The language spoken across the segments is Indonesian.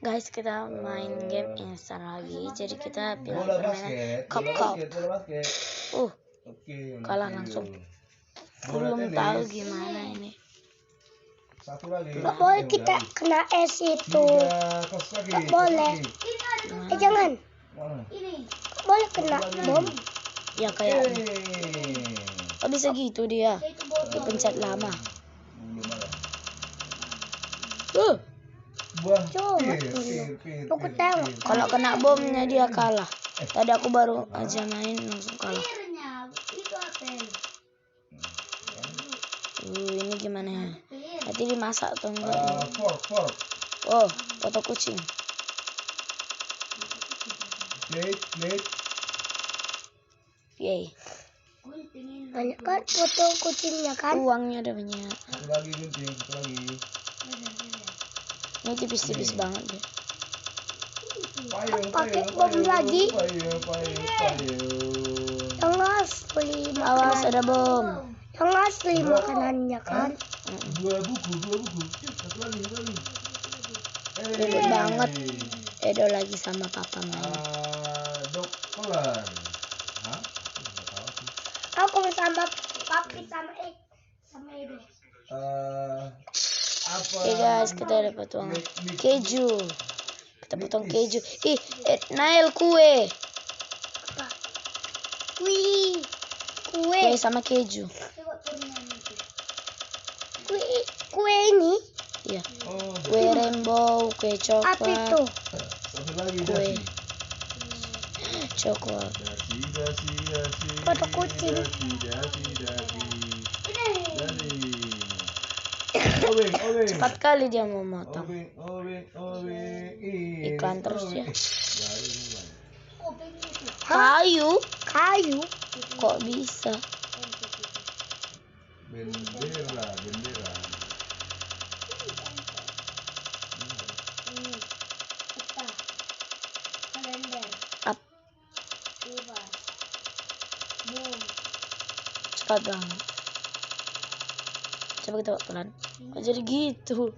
Guys, kita main game instan lagi. Jadi kita pilih Bola permainan basket, Cup. bola basket. Oke, Kalah langsung. Belum tahu gimana ini. Satu lagi. Gak boleh kita kena es itu. Gak boleh. Jangan. Gak boleh kena bom. Ya kayaknya. Oh, bisa gitu dia. Dipencet lama. Coba dulu. Aku tengok. Kalau kena bomnya dia kalah. Tadi aku baru aja main langsung kalah. Ini gimana ya? Nanti dimasak atau enggak? Oh, foto kucing. Yay. Banyak kan foto kucingnya kan? Uangnya ada banyak. Satu lagi gunting, satu lagi. Ini tipis-tipis banget deh. Pakai bom lagi. Yang asli Awas ada bom. Yang asli makanannya kan? Dua buku. Satu lagi. Ribet banget. Edo lagi sama papa main. Dokter. Hah? Aku sama papi sama Edo. Apa? Oke guys, kita dapat uang keju. Kita potong keju. Nail kue. Apa? Kue. Kue sama keju. Kue ini? Iya. Kue rainbow, kue Apa coklat. itu? Satu lagi Kue dasi. coklat. Dasi. Foto kucing. Obeng. Cepat kali dia mau motong. Obeng. Iklan terus ya. Kayu. Kok bisa? Bendera. Up. Cepat banget. Coba kita buat pelan. Kok jadi gitu?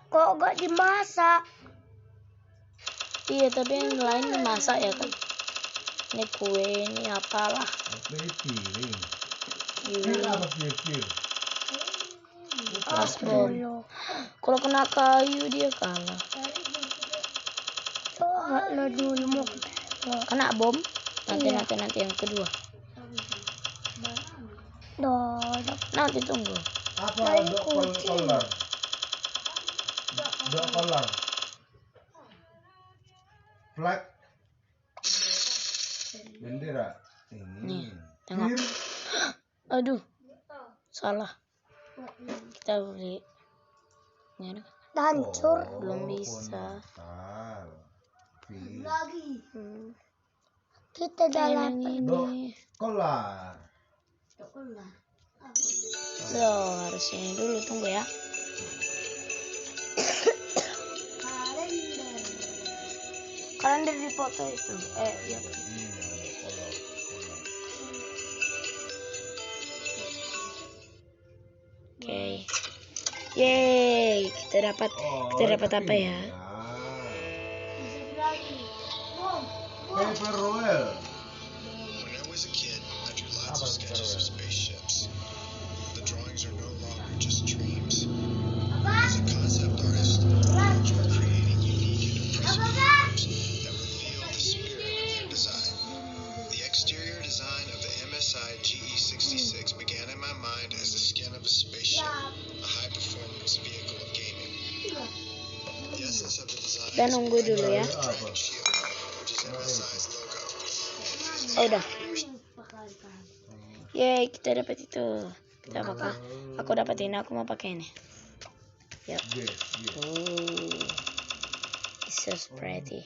Kok gak dimasak? Iya, tapi yang lain dimasak ya kan? Ini kue, ini apalah. Piring. Ini Apa piring? bom. Kalau kena kayu dia kalah. Coba dulu mau Kena bom. Nanti Iya. nanti yang kedua. dodok. Nanti tunggu. Apa dok kolor? Flag. Bendera. Nih, tengok. Aduh, salah. Kita beli. Ini ada. Hancur. Belum bisa. Kita Yang dalam ini. Kolor. Loh, harus ini dulu, tunggu ya. Kalender di foto itu. Iya. Oke. Yeay, kita dapat apa ya? Paper roll. When I was a kid, I drew lots of sketches of spaceships. The drawings are no longer just dreams. As a concept artist, you are creating unique and impressive forms that reveal the spirit of their design. The exterior design of the MSI GE66 began in my mind as the skin of a spaceship, a high-performance vehicle of gaming. The essence of the design Kita nunggu dulu ya. shield, which is MSI's logo. Oh, udah. Yeay, kita dapat itu. Kita apakah? Aku dapat ini, aku mau pakai ini. Yuk. It's so pretty.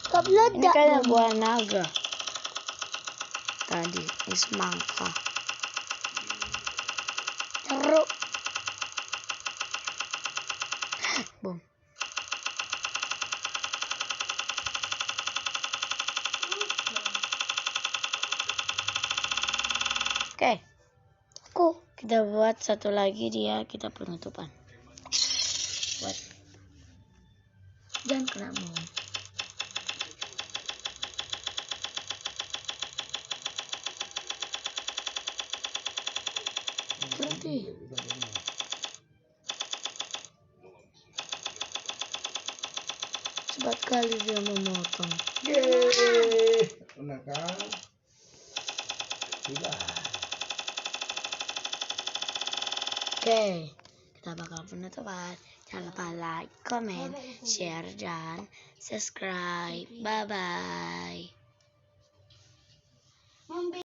gak Ini meledak. kayak buah naga. Tadi, ini semangka. Jeruk. Bom. Oke. Aku. Kita buat satu lagi dia, kita penutupan. Buat. Jangan kena bom. Berhenti. Cepat kali dia memotong. Yeay. Benar kan? Sudah. Oke, kita bakal penutupan. Jangan lupa like, comment, share, dan subscribe. Bye-bye.